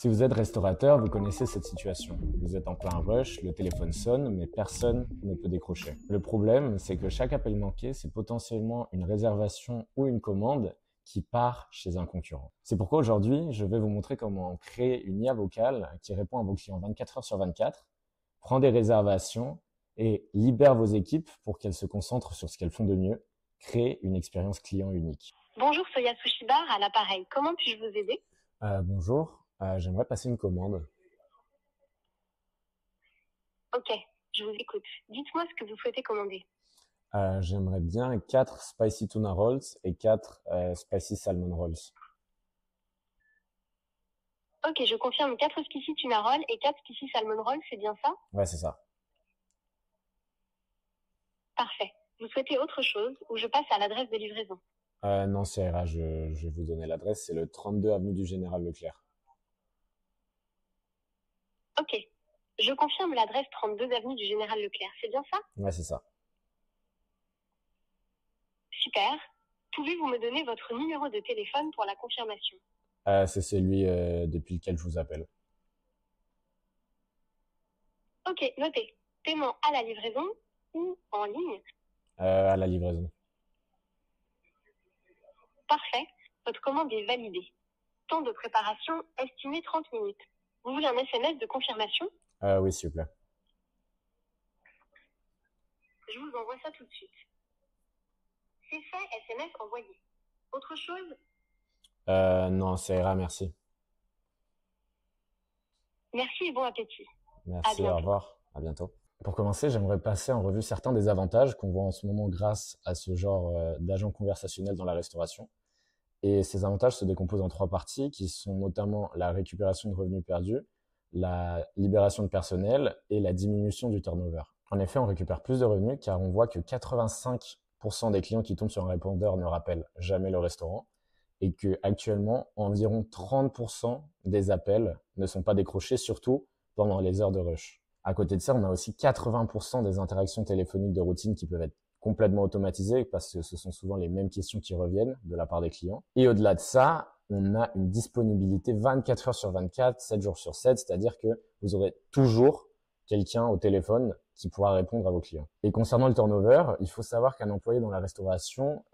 Si vous êtes restaurateur, vous connaissez cette situation. Vous êtes en plein rush, le téléphone sonne, mais personne ne peut décrocher. Le problème, c'est que chaque appel manqué, c'est potentiellement une réservation ou une commande qui part chez un concurrent. C'est pourquoi aujourd'hui, je vais vous montrer comment créer une IA vocale qui répond à vos clients 24 heures sur 24, prend des réservations et libère vos équipes pour qu'elles se concentrent sur ce qu'elles font de mieux, créer une expérience client unique. Bonjour, Soya Sushi Bar à l'appareil. Comment puis-je vous aider? Bonjour, j'aimerais passer une commande. Ok, je vous écoute. Dites-moi ce que vous souhaitez commander. J'aimerais bien 4 Spicy Tuna Rolls et 4 Spicy Salmon Rolls. Ok, je confirme 4 spicy tuna roll et 4 spicy salmon roll, c'est bien ça? Ouais, c'est ça. Parfait. Vous souhaitez autre chose ou je passe à l'adresse de livraison? Non, c'est RH, je vais vous donner l'adresse, c'est le 32 avenue du Général Leclerc. Ok, je confirme l'adresse 32 avenue du Général Leclerc, c'est bien ça? Ouais, c'est ça. Super. Pouvez-vous me donner votre numéro de téléphone pour la confirmation? C'est celui depuis lequel je vous appelle. Ok, notez. Paiement à la livraison ou en ligne? À la livraison. Parfait. Votre commande est validée. Temps de préparation estimé 30 minutes. Vous voulez un SMS de confirmation? Oui, s'il vous plaît. Je vous envoie ça tout de suite. C'est fait, SMS envoyé. Autre chose? Non, c'est RH, merci. Merci et bon appétit. Merci, bientôt. au revoir, à bientôt. Pour commencer, j'aimerais passer en revue certains des avantages qu'on voit en ce moment grâce à ce genre d'agent conversationnel dans la restauration. Et ces avantages se décomposent en 3 parties qui sont notamment la récupération de revenus perdus, la libération de personnel et la diminution du turnover. En effet, on récupère plus de revenus car on voit que 85% des clients qui tombent sur un répondeur ne rappellent jamais le restaurant et que actuellement, environ 30% des appels ne sont pas décrochés, surtout pendant les heures de rush. À côté de ça, on a aussi 80% des interactions téléphoniques de routine qui peuvent être complètement automatisées parce que ce sont souvent les mêmes questions qui reviennent de la part des clients. Et au-delà de ça, on a une disponibilité 24 heures sur 24, 7 jours sur 7, c'est-à-dire que vous aurez toujours quelqu'un au téléphone qui pourra répondre à vos clients. Et concernant le turnover, il faut savoir qu'un employé dans la restauration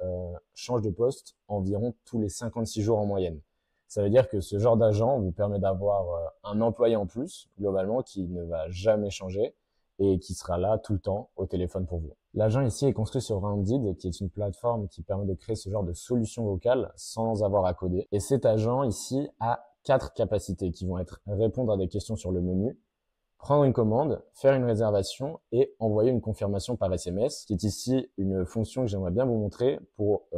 change de poste environ tous les 56 jours en moyenne. Ça veut dire que ce genre d'agent vous permet d'avoir un employé en plus, globalement, qui ne va jamais changer et qui sera là tout le temps au téléphone pour vous. L'agent ici est construit sur Rounded, qui est une plateforme qui permet de créer ce genre de solution vocale sans avoir à coder. Et cet agent ici a 4 capacités qui vont être répondre à des questions sur le menu, prendre une commande, faire une réservation et envoyer une confirmation par SMS, qui est ici une fonction que j'aimerais bien vous montrer pour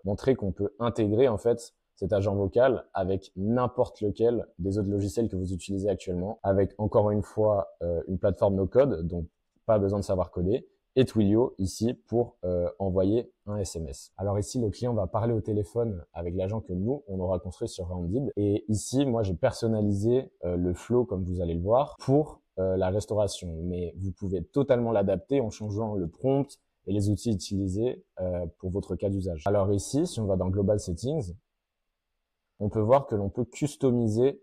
montrer qu'on peut intégrer en fait cet agent vocal avec n'importe lequel des autres logiciels que vous utilisez actuellement, avec encore une fois une plateforme no code, donc pas besoin de savoir coder, et Twilio ici pour envoyer un SMS. Alors ici, le client va parler au téléphone avec l'agent que nous, on aura construit sur Rounded. Et ici, moi, j'ai personnalisé le flow, comme vous allez le voir, pour la restauration. Mais vous pouvez totalement l'adapter en changeant le prompt et les outils utilisés pour votre cas d'usage. Alors ici, si on va dans Global Settings, on peut voir que l'on peut customiser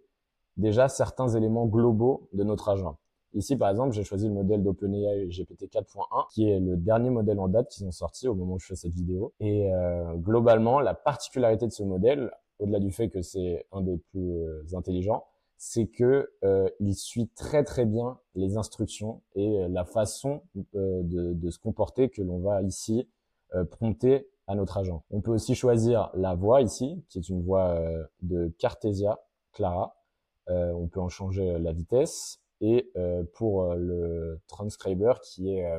déjà certains éléments globaux de notre agent. Ici, par exemple, j'ai choisi le modèle d'OpenAI GPT 4.1, qui est le dernier modèle en date qu'ils ont sorti au moment où je fais cette vidéo. Et globalement, la particularité de ce modèle, au-delà du fait que c'est un des plus intelligents, c'est que il suit très très bien les instructions et la façon de se comporter que l'on va ici prompter à notre agent. On peut aussi choisir la voix ici, qui est une voix de Cartesia Clara. On peut en changer la vitesse. Et pour le transcriber, qui est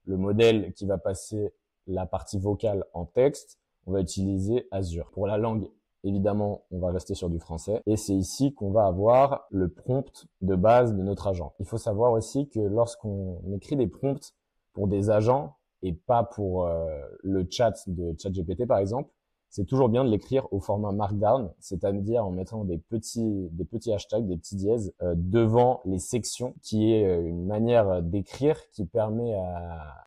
le modèle qui va passer la partie vocale en texte, on va utiliser Azure. Pour la langue, évidemment, on va rester sur du français. Et c'est ici qu'on va avoir le prompt de base de notre agent. Il faut savoir aussi que lorsqu'on écrit des prompts pour des agents et pas pour le chat de ChatGPT par exemple, c'est toujours bien de l'écrire au format Markdown, c'est-à-dire en mettant des petits hashtags, des petits dièses devant les sections, qui est une manière d'écrire qui permet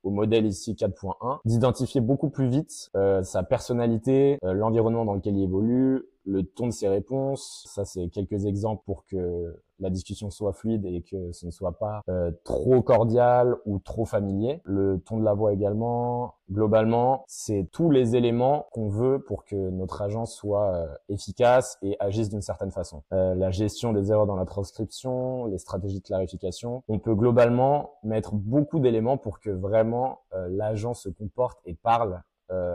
au modèle ici 4.1 d'identifier beaucoup plus vite sa personnalité, l'environnement dans lequel il évolue, le ton de ses réponses. Ça, c'est quelques exemples pour que la discussion soit fluide et que ce ne soit pas trop cordial ou trop familier. Le ton de la voix également. Globalement, c'est tous les éléments qu'on veut pour que notre agent soit efficace et agisse d'une certaine façon. La gestion des erreurs dans la transcription, les stratégies de clarification. On peut globalement mettre beaucoup d'éléments pour que vraiment l'agent se comporte et parle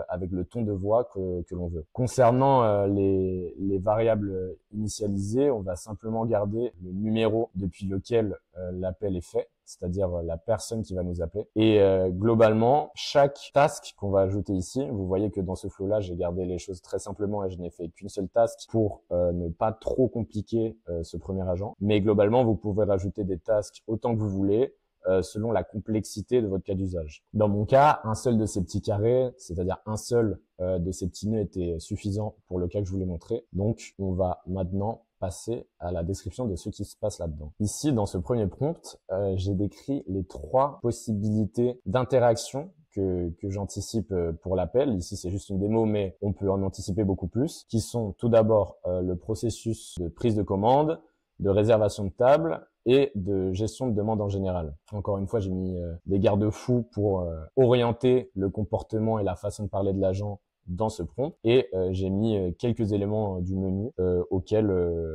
avec le ton de voix que l'on veut. Concernant les variables initialisées, on va simplement garder le numéro depuis lequel l'appel est fait, c'est-à-dire la personne qui va nous appeler. Et globalement, chaque task qu'on va ajouter ici, vous voyez que dans ce flow-là, j'ai gardé les choses très simplement et je n'ai fait qu'une seule task pour ne pas trop compliquer ce premier agent. Mais globalement, vous pouvez rajouter des tasks autant que vous voulez, selon la complexité de votre cas d'usage. Dans mon cas, un seul de ces petits carrés, c'est-à-dire un seul de ces petits nœuds était suffisant pour le cas que je voulais montrer. Donc, on va maintenant passer à la description de ce qui se passe là-dedans. Ici, dans ce premier prompt, j'ai décrit les 3 possibilités d'interaction que j'anticipe pour l'appel. Ici, c'est juste une démo, mais on peut en anticiper beaucoup plus, qui sont tout d'abord le processus de prise de commande, de réservation de table et de gestion de demande en général. Encore une fois, j'ai mis des garde-fous pour orienter le comportement et la façon de parler de l'agent dans ce prompt et j'ai mis quelques éléments du menu auxquels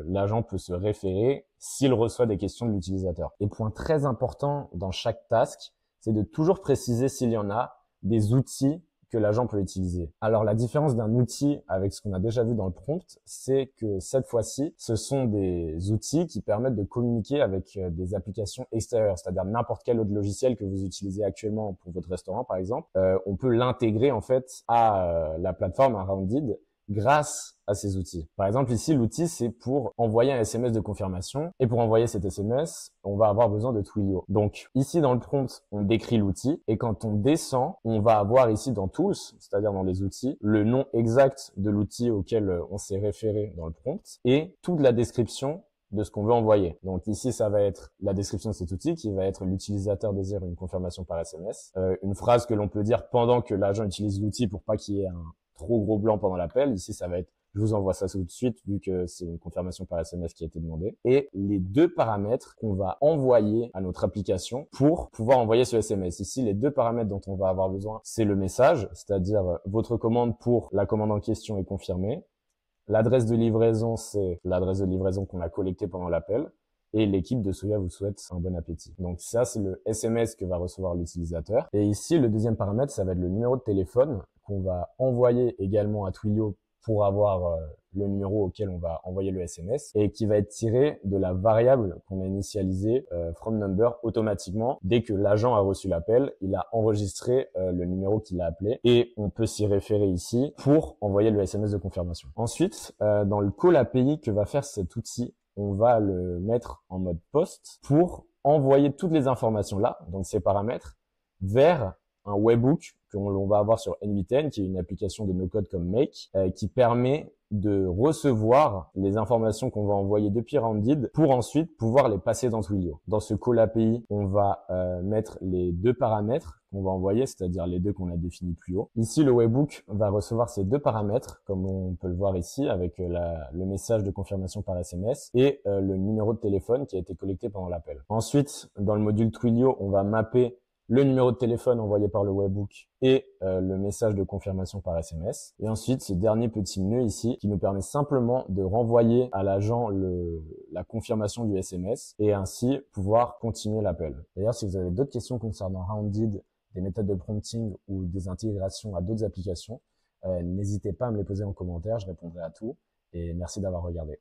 l'agent peut se référer s'il reçoit des questions de l'utilisateur. Et point très important dans chaque task, c'est de toujours préciser s'il y en a des outils que l'agent peut utiliser. Alors la différence d'un outil avec ce qu'on a déjà vu dans le prompt, c'est que cette fois-ci, ce sont des outils qui permettent de communiquer avec des applications extérieures, c'est-à-dire n'importe quel autre logiciel que vous utilisez actuellement pour votre restaurant par exemple. On peut l'intégrer en fait à la plateforme, à Rounded, grâce à ces outils. Par exemple, ici, l'outil, c'est pour envoyer un SMS de confirmation. Et pour envoyer cet SMS, on va avoir besoin de Twilio. Donc, ici, dans le prompt, on décrit l'outil. Et quand on descend, on va avoir ici dans Tools, c'est-à-dire dans les outils, le nom exact de l'outil auquel on s'est référé dans le prompt et toute la description de ce qu'on veut envoyer. Donc ici, ça va être la description de cet outil qui va être l'utilisateur désire une confirmation par SMS. Une phrase que l'on peut dire pendant que l'agent utilise l'outil pour pas qu'il y ait un trop gros blanc pendant l'appel. Ici, ça va être je vous envoie ça tout de suite vu que c'est une confirmation par SMS qui a été demandée. Et les 2 paramètres qu'on va envoyer à notre application pour pouvoir envoyer ce SMS. Ici, les 2 paramètres dont on va avoir besoin, c'est le message, c'est-à-dire votre commande pour la commande en question est confirmée. L'adresse de livraison, c'est l'adresse de livraison qu'on a collectée pendant l'appel. Et l'équipe de Soya vous souhaite un bon appétit. Donc ça, c'est le SMS que va recevoir l'utilisateur. Et ici, le deuxième paramètre, ça va être le numéro de téléphone qu'on va envoyer également à Twilio pour avoir le numéro auquel on va envoyer le SMS et qui va être tiré de la variable qu'on a initialisée from number automatiquement. Dès que l'agent a reçu l'appel, il a enregistré le numéro qu'il a appelé et on peut s'y référer ici pour envoyer le SMS de confirmation. Ensuite, dans le call API que va faire cet outil, on va le mettre en mode post pour envoyer toutes les informations là, donc ces paramètres, vers un webhook que l'on va avoir sur N8N, qui est une application de no-code comme Make, qui permet de recevoir les informations qu'on va envoyer depuis Rounded pour ensuite pouvoir les passer dans Twilio. Dans ce call API, on va mettre les 2 paramètres qu'on va envoyer, c'est-à-dire les 2 qu'on a définis plus haut. Ici, le webhook va recevoir ces 2 paramètres, comme on peut le voir ici, avec le message de confirmation par SMS et le numéro de téléphone qui a été collecté pendant l'appel. Ensuite, dans le module Twilio, on va mapper le numéro de téléphone envoyé par le webhook et le message de confirmation par SMS. Et ensuite, ce dernier petit nœud ici qui nous permet simplement de renvoyer à l'agent la confirmation du SMS et ainsi pouvoir continuer l'appel. D'ailleurs, si vous avez d'autres questions concernant Rounded, des méthodes de prompting ou des intégrations à d'autres applications, n'hésitez pas à me les poser en commentaire, je répondrai à tout et merci d'avoir regardé.